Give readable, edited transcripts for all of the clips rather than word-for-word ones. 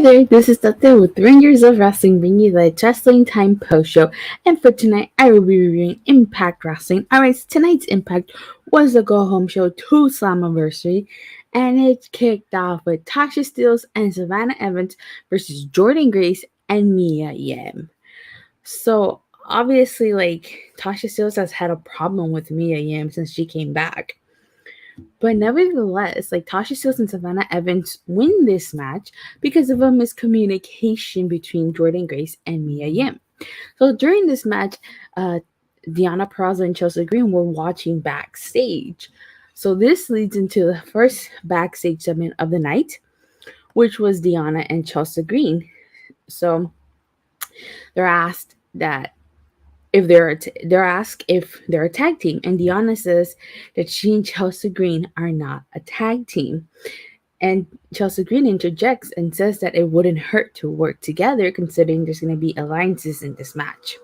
there, this is Datila with Rangers of Wrestling bringing you the Wrestling Time post show. And for tonight, I will be reviewing Impact Wrestling. Alright, tonight's Impact was the go home show to Slammiversary, and it kicked off with Tasha Steelz and Savannah Evans versus Jordyn Grace and Mia Yim. So, obviously, Tasha Steelz has had a problem with Mia Yim since she came back. But nevertheless, Tasha Steelz and Savannah Evans win this match because of a miscommunication between Jordyn Grace and Mia Yim. So during this match, Deonna, Purrazzo, and Chelsea Green were watching backstage. So this leads into the first backstage segment of the night, which was Deonna and Chelsea Green. So they're asked that if they're asked if they're a tag team, and Deonna says that she and Chelsea Green are not a tag team. And Chelsea Green interjects and says that it wouldn't hurt to work together considering there's going to be alliances in this match.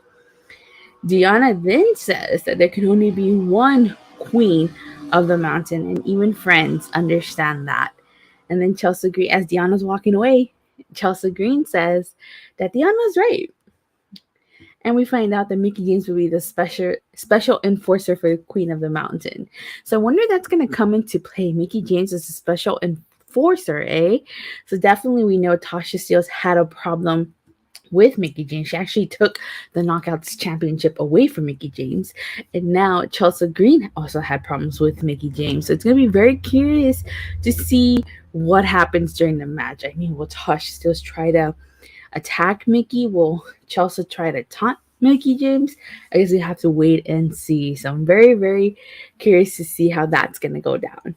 Deonna then says that there can only be one queen of the mountain, and even friends understand that. And then Chelsea Green, as Deonna's walking away, Chelsea Green says that Deonna's right. And we find out that Mickie James will be the special enforcer for the Queen of the Mountain. So I wonder if that's going to come into play. Mickie James is a special enforcer, eh? So definitely we know Tasha Steelz had a problem with Mickie James. She actually took the Knockouts Championship away from Mickie James. And now Chelsea Green also had problems with Mickie James. So it's going to be very curious to see what happens during the match. I mean, will Tasha Steelz try to attack Mickie? Will Chelsea try to taunt Mickie James? I guess we have to wait and see. So I'm very, very curious to see how that's going to go down.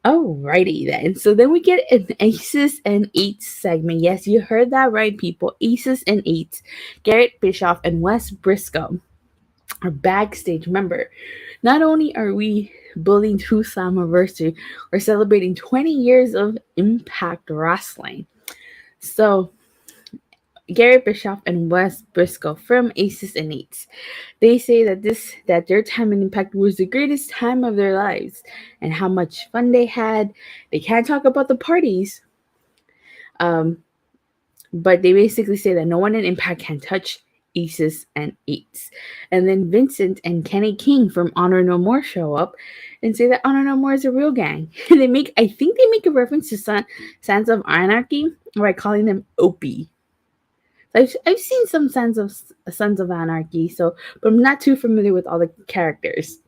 Alrighty then. So then we get an Aces and Eights segment. Yes, you heard that right, people. Aces and Eights. Garrett Bishoff and Wes Briscoe are backstage. Remember, not only are we building to Slammiversary, we're celebrating 20 years of Impact Wrestling. So, Garrett Bishoff and Wes Briscoe from Aces and Eights, they say that their time in Impact was the greatest time of their lives and how much fun they had. They can't talk about the parties, but they basically say that no one in Impact can touch Aces and Eights. And then Vincent and Kenny King from Honor No More show up and say that Honor No More is a real gang. And I think they make a reference to Sons of Anarchy by calling them Opie. I've seen some Sons of Anarchy, but I'm not too familiar with all the characters.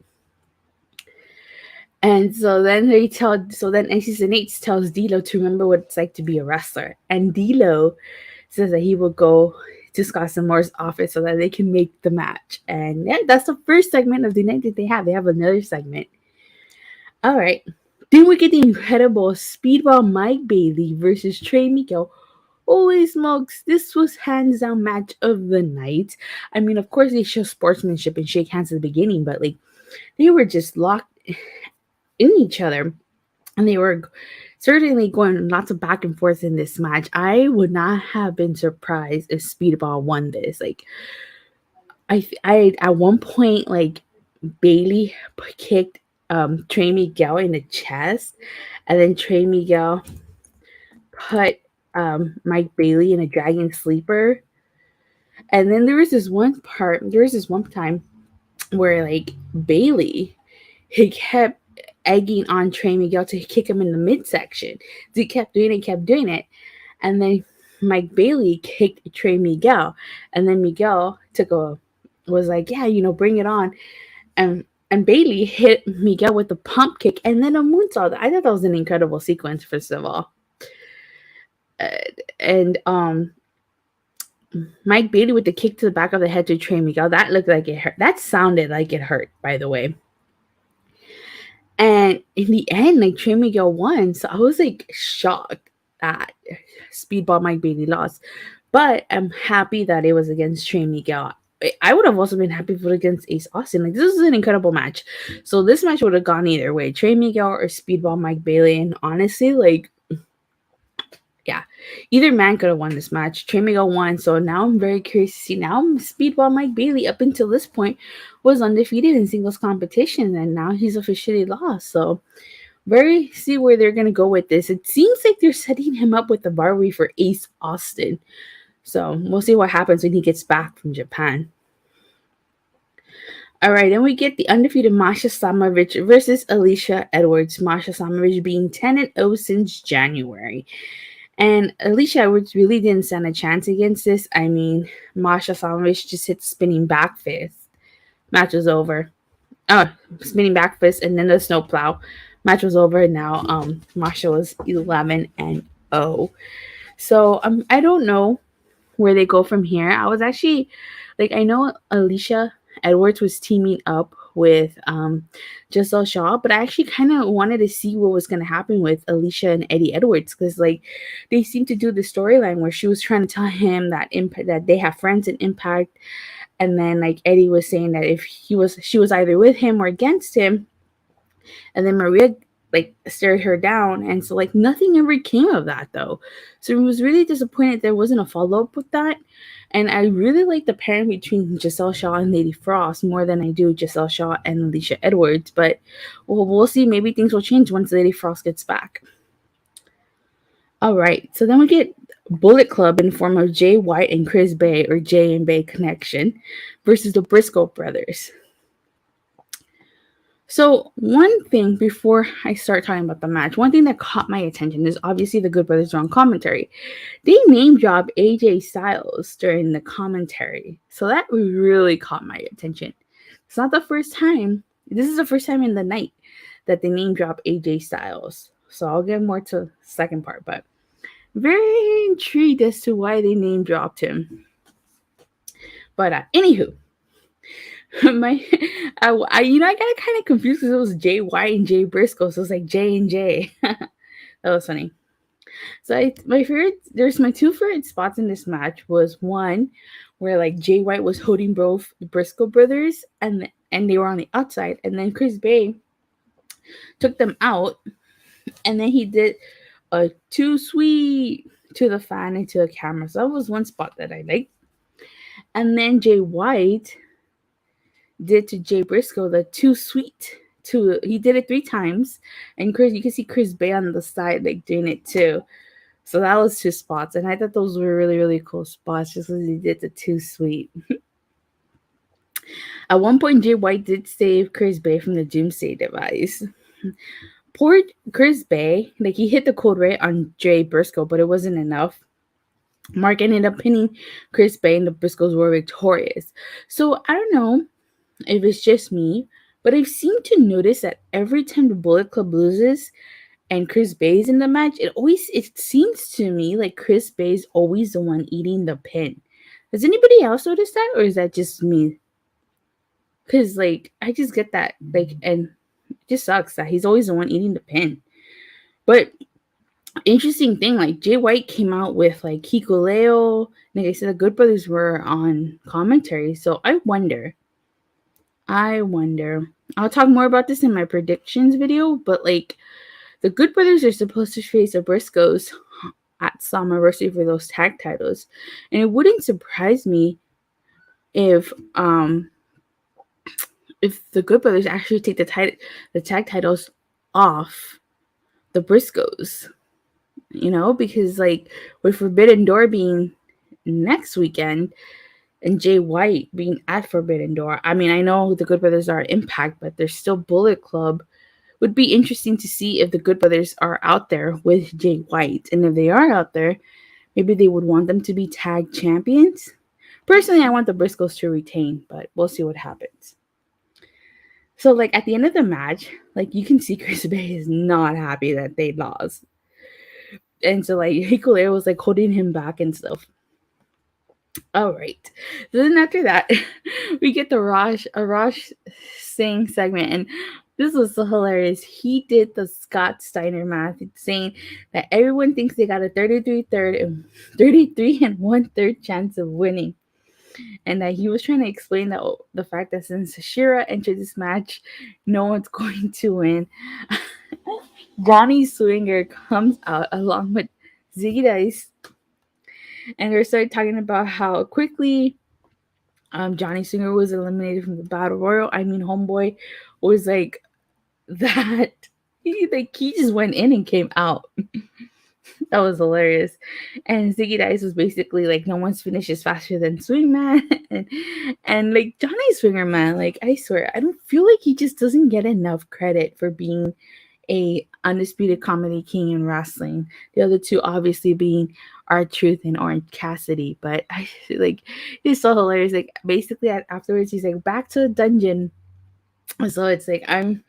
And so then Aces and Eights tells D'Lo to remember what it's like to be a wrestler. And D'Lo says that he will go to Scott Moore's office so that they can make the match. And yeah, that's the first segment of the night that they have. They have another segment. All right. Then we get the incredible Speedball Mike Bailey versus Trey Miguel. Holy smokes, this was hands down match of the night. I mean, of course, they show sportsmanship and shake hands at the beginning, but they were just locked in each other. And they were certainly going lots of back and forth in this match. I would not have been surprised if Speedball won this. I at one point, Bailey kicked Trey Miguel in the chest, and then Trey Miguel put Mike Bailey in a dragon sleeper. And then there was this one time where Bailey, he kept egging on Trey Miguel to kick him in the midsection. He kept doing it. And then Mike Bailey kicked Trey Miguel. And then Miguel was like, yeah, bring it on. And Bailey hit Miguel with a pump kick and then a moonsault. I thought that was an incredible sequence, first of all. And Mike Bailey with the kick to the back of the head to Trey Miguel, that looked like it hurt. That sounded like it hurt, by the way. And in the end, Trey Miguel won. So I was shocked that Speedball Mike Bailey lost. But I'm happy that it was against Trey Miguel. I would have also been happy if it was against Ace Austin. This is an incredible match. So this match would have gone either way. Trey Miguel or Speedball Mike Bailey. And honestly, yeah, either man could have won this match. Trey Miguel won, so now I'm very curious to see. Now Speedball Mike Bailey, up until this point, was undefeated in singles competition, and now he's officially lost. So Very see where they're gonna go with this. It seems like they're setting him up with the Barbie for Ace Austin. So we'll see what happens when he gets back from Japan. All right, then we get the undefeated Masha Slamovich versus Alicia Edwards. Masha Slamovich being 10-0 since January. And Alicia Edwards really didn't stand a chance against this. I mean, Masha Slamovich just hit spinning back fist. Match was over. Oh, spinning back fist and then the snowplow. Match was over. Now, Masha was 11-0. So I don't know where they go from here. I was actually like, I know Alicia Edwards was teaming up with Giselle Shaw, but I actually kind of wanted to see what was going to happen with Alicia and Eddie Edwards, because like they seem to do the storyline where she was trying to tell him that that they have friends in Impact, and then like Eddie was saying that if she was either with him or against him, and then Maria like stared her down, and so like nothing ever came of that though. So I was really disappointed there wasn't a follow-up with that. And I really like the pairing between Giselle Shaw and Lady Frost more than I do Giselle Shaw and Alicia Edwards. But we'll see. Maybe things will change once Lady Frost gets back. All right. So then we get Bullet Club in the form of Jay White and Chris Bay, or Jay and Bay Connection, versus the Briscoe brothers. So one thing before I start talking about the match, one thing that caught my attention is obviously the Good Brothers are on commentary. They name drop AJ Styles during the commentary. So that really caught my attention. It's not the first time. This is the first time in the night that they name drop AJ Styles. So I'll get more to the second part, but very intrigued as to why they name dropped him. But anywho, I got kind of confused because it was Jay White and Jay Briscoe, so it was like J and J. That was funny. So there's my two favorite spots in this match was one where like Jay White was holding both the Briscoe brothers and they were on the outside, and then Chris Bay took them out, and then he did a too sweet to the fan and to the camera. So that was one spot that I liked. And then Jay White did to Jay Briscoe the too sweet. He did it 3 times, and you can see Chris Bay on the side like doing it too. So that was 2 spots, and I thought those were really, really cool spots just because he did the too sweet. At one point, Jay White did save Chris Bay from the Doomsday device. Poor Chris Bay, like he hit the cold right on Jay Briscoe, but it wasn't enough. Mark ended up pinning Chris Bay, and the Briscoes were victorious. So I don't know if it's just me, but I seem to notice that every time the Bullet Club loses and Chris Bay's in the match, it seems to me like Chris Bay's always the one eating the pin. Does anybody else notice that, or is that just me? Because like I just get that, like, and it just sucks that he's always the one eating the pin. But interesting thing, like Jay White came out with like Hikuleo. Like I said, the Good Brothers were on commentary, so I wonder. I'll talk more about this in my predictions video, but like the Good Brothers are supposed to face the Briscoes at Slammiversary for those tag titles, and it wouldn't surprise me if the Good Brothers actually take the tag titles off the Briscoes, because like with Forbidden Door being next weekend and Jay White being at Forbidden Door, I mean, I know the Good Brothers are Impact, but they're still Bullet Club. Would be interesting to see if the Good Brothers are out there with Jay White, and if they are out there, maybe they would want them to be tag champions. Personally, I want the Briscoes to retain, but we'll see what happens. So, like, at the end of the match, like, you can see Chris Bay is not happy that they lost. And so, like, Hikuleo was, like, holding him back and stuff. All right. So then after that, we get the Rajj Singh segment. And this was so hilarious. He did the Scott Steiner math, saying that everyone thinks they got a 33 and 1/3 chance of winning. And that he was trying to explain that the fact that since Shira entered this match, no one's going to win. Johnny Swinger comes out along with Ziggy Dice, and they started talking about how quickly Johnny Swinger was eliminated from the Battle Royal. I mean, Homeboy was like that. he just went in and came out. That was hilarious. And Ziggy Dice was basically like, no one's finishes faster than Swingman. and like Johnny Swingerman, like I swear, I don't feel like he just doesn't get enough credit for being a undisputed comedy king in wrestling. The other two obviously being R-Truth and Orange Cassidy. But I like he's so hilarious. Like basically afterwards he's like back to the dungeon. So it's like I'm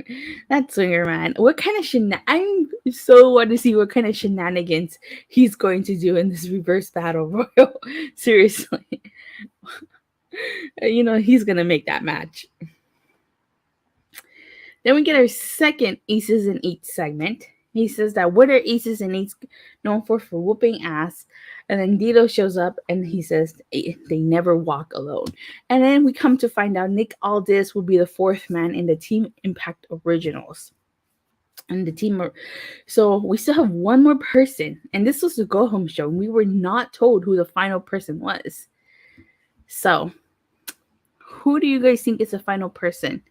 that swinger man. What kind of I'm so want to see what kind of shenanigans he's going to do in this reverse battle royal. Seriously. He's gonna make that match. Then we get our second Aces and Eights segment. He says that what are Aces and Eights known for whooping ass? And then Dito shows up and he says they never walk alone. And then we come to find out Nick Aldis will be the fourth man in the Team Impact Originals. And the team so we still have one more person. And this was the go home show. We were not told who the final person was. So who do you guys think is the final person?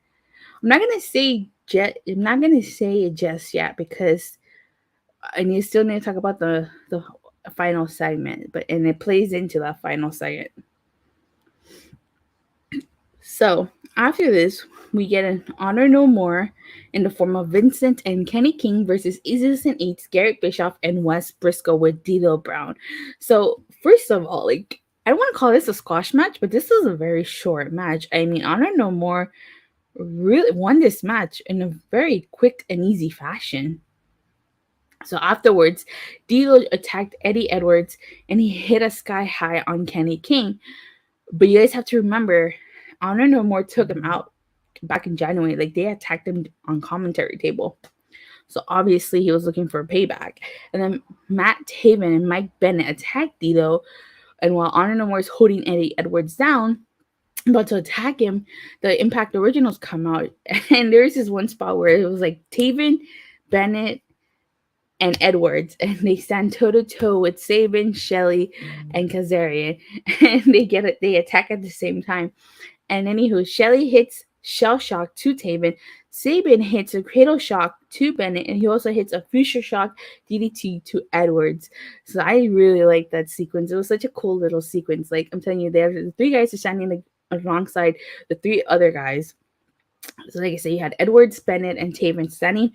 I'm not gonna say it just yet because I still need to talk about the final segment, and it plays into that final segment. So after this, we get an Honor No More in the form of Vincent and Kenny King versus Aces and Eights, Garrett Bishoff and Wes Briscoe with Datila Brown. So first of all, like I don't want to call this a squash match, but this is a very short match. I mean, Honor No More really won this match in a very quick and easy fashion. So afterwards, Dilo attacked Eddie Edwards and he hit a sky high on Kenny King. But you guys have to remember, Honor No More took him out back in January. Like they attacked him on commentary table. So obviously he was looking for a payback. And then Matt Taven and Mike Bennett attacked Dilo. And while Honor No More is holding Eddie Edwards down, about to attack him, the Impact Originals come out. And there's this one spot where it was like Taven, Bennett, and Edwards, and they stand toe to toe with Sabin, Shelly, and Kazarian, and they attack at the same time. And anywho, Shelly hits Shell Shock to Taven, Sabin hits a Cradle Shock to Bennett, and he also hits a Future Shock DDT to Edwards. So I really like that sequence. It was such a cool little sequence. Like I'm telling you, the three guys are standing like alongside the three other guys. So like I say, you had Edwards, Bennett, and Taven standing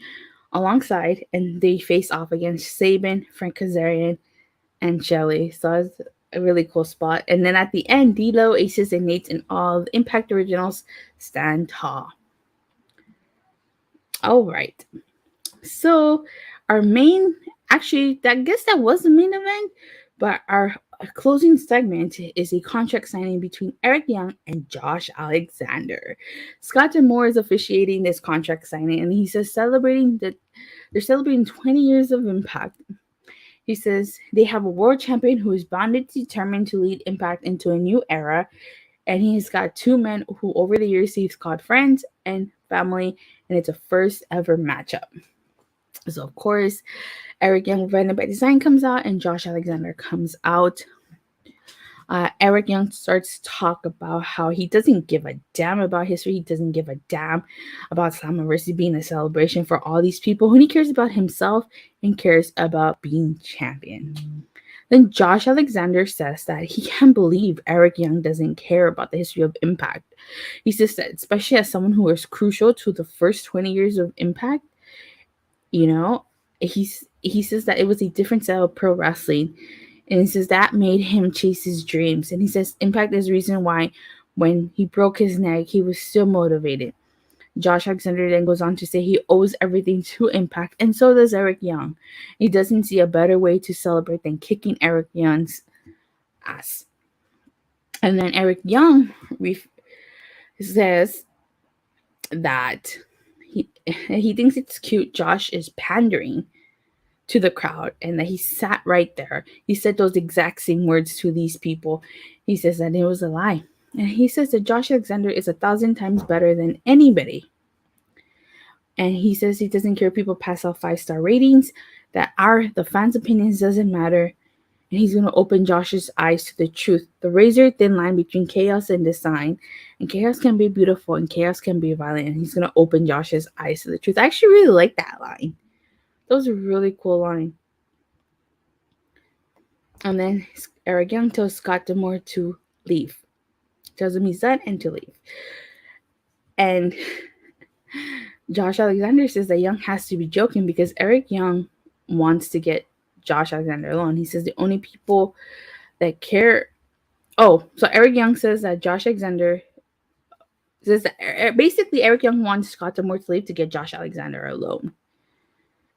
alongside, and they face off against Sabin, Frank Kazarian, and Shelly. So that's a really cool spot. And then at the end, D'Lo, Aces, and Nates, and all the Impact Originals stand tall. All right. So our main, actually, I guess that was the main event, but our closing segment is a contract signing between Eric Young and Josh Alexander. Scott D'Amore is officiating this contract signing, and he says they're celebrating 20 years of Impact. He says they have a world champion who is bound and determined to lead Impact into a new era, and he's got two men who over the years he's called friends and family, and it's a first ever matchup. So of course, Eric Young Prevented by Design comes out and Josh Alexander comes out. Eric Young starts to talk about how he doesn't give a damn about history. He doesn't give a damn about Slammiversary being a celebration for all these people. Who he cares about himself and cares about being champion. Then Josh Alexander says that he can't believe Eric Young doesn't care about the history of Impact. He says that especially as someone who was crucial to the first 20 years of Impact, he says that it was a different style of pro wrestling. And he says that made him chase his dreams. And he says Impact is the reason why when he broke his neck, he was still motivated. Josh Alexander then goes on to say he owes everything to Impact, and so does Eric Young. He doesn't see a better way to celebrate than kicking Eric Young's ass. And then Eric Young says that he thinks it's cute Josh is pandering to the crowd and that he sat right there. He said those exact same words to these people. He says that it was a lie. And he says that Josh Alexander is 1,000 times better than anybody. And he says he doesn't care if people pass out 5-star ratings, that the fans' opinions doesn't matter. And he's going to open Josh's eyes to the truth, the razor thin line between chaos and design. And chaos can be beautiful and chaos can be violent. And he's going to open Josh's eyes to the truth. I actually really like that line. That was a really cool line. And then Eric Young tells Scott D'Amore to leave. Tells him he's done and to leave. And Josh Alexander says that Young has to be joking because Eric Young wants to get Josh Alexander alone. He says the only people that care. Oh, so Eric Young says that Josh Alexander says that basically Eric Young wants Scott D'Amore to leave to get Josh Alexander alone.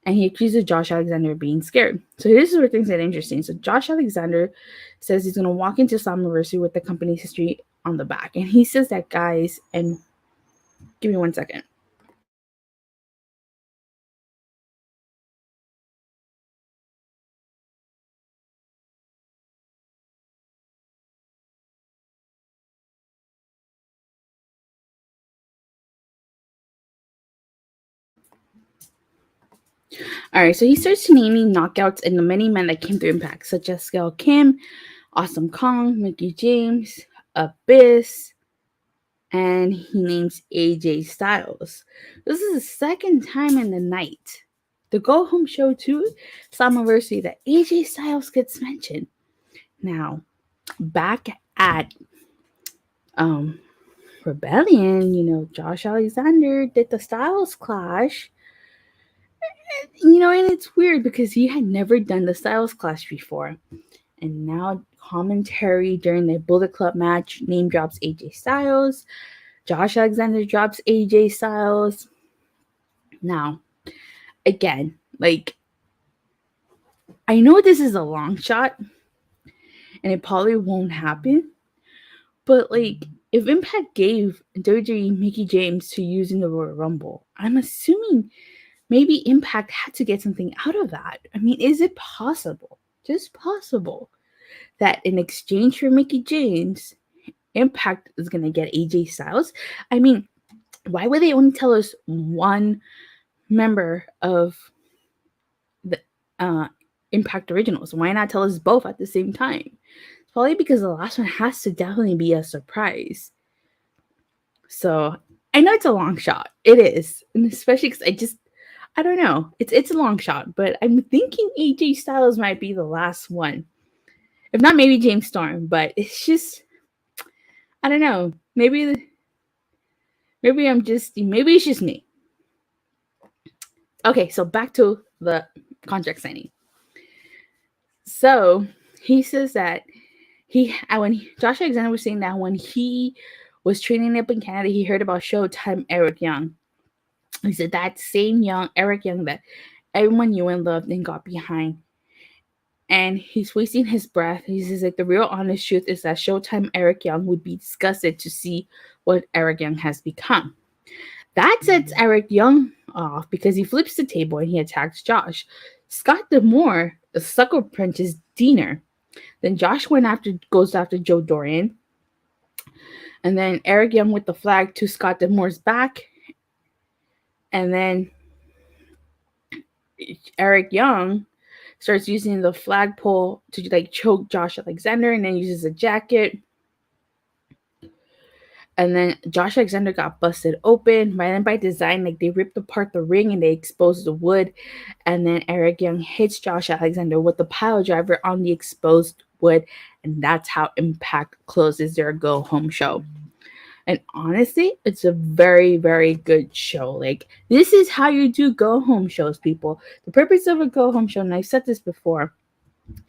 And he accuses Josh Alexander of being scared. So this is where things get interesting. So Josh Alexander says he's going to walk into Slammiversary with the company's history on the back. And he says that, guys, and give me 1 second. All right, so he starts naming knockouts and the many men that came through Impact, such as Gail Kim, Awesome Kong, Mickie James, Abyss, and he names AJ Styles. This is the second time in the night, the Go Home Show 2 Slammiversary, that AJ Styles gets mentioned. Now, back at Rebellion, you know, Josh Alexander did the Styles Clash. You know, and it's weird because he had never done the Styles Clash before. And now commentary during the Bullet Club match name drops AJ Styles. Josh Alexander drops AJ Styles. Now, again, like, I know this is a long shot and it probably won't happen, but like, if Impact gave WWE Mickie James to use in the Royal Rumble, I'm assuming maybe Impact had to get something out of that. I mean, is it possible, just possible, that in exchange for Mickie James, Impact is going to get AJ Styles? I mean, why would they only tell us one member of the Impact Originals? Why not tell us both at the same time? It's probably because the last one has to definitely be a surprise. So I know it's a long shot. It is. And especially because I don't know. It's a long shot, but I'm thinking AJ Styles might be the last one. If not, maybe James Storm, but it's just, I don't know. Maybe it's just me. Okay, so back to the contract signing. So he says that Josh Alexander was saying that when he was training up in Canada, he heard about Showtime Eric Young. He said that same Eric Young that everyone knew and loved and got behind. And he's wasting his breath. He says, like, the real honest truth is that Showtime Eric Young would be disgusted to see what Eric Young has become. That sets Eric Young off because he flips the table and he attacks Josh. Scott D'Amore sucker punches Diener. Then Josh goes after Joe Dorian. And then Eric Young with the flag to Scott D'Amore's back. And then Eric Young starts using the flagpole to like choke Josh Alexander, and then uses a jacket. And then Josh Alexander got busted open. By design, like, they ripped apart the ring and they exposed the wood. And then Eric Young hits Josh Alexander with the pile driver on the exposed wood. And that's how Impact closes their Go Home show. And honestly, it's a very, very good show. Like, this is how you do Go Home shows, people. The purpose of a Go Home show, and I've said this before,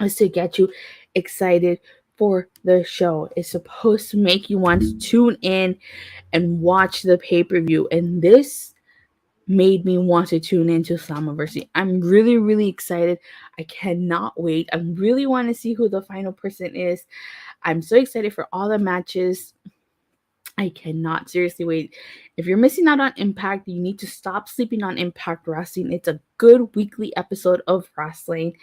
is to get you excited for the show. It's supposed to make you want to tune in and watch the pay-per-view. And this made me want to tune into Slammiversary. I'm really, really excited. I cannot wait. I really want to see who the final person is. I'm so excited for all the matches. I cannot seriously wait. If you're missing out on Impact, you need to stop sleeping on Impact Wrestling. It's a good weekly episode of wrestling.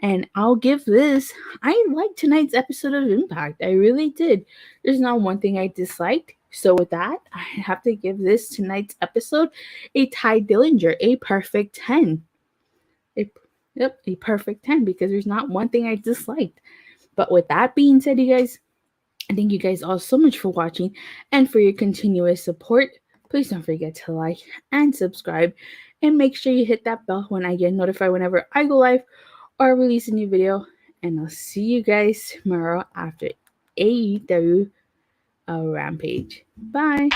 And I liked tonight's episode of Impact. I really did. There's not one thing I disliked. So with that, I have to give tonight's episode a Ty Dillinger, a perfect 10. A perfect 10, because there's not one thing I disliked. But with that being said, you guys, I thank you guys all so much for watching and for your continuous support. Please don't forget to like and subscribe, and make sure you hit that bell when I get notified whenever I go live or release a new video. And I'll see you guys tomorrow after AEW Rampage. Bye.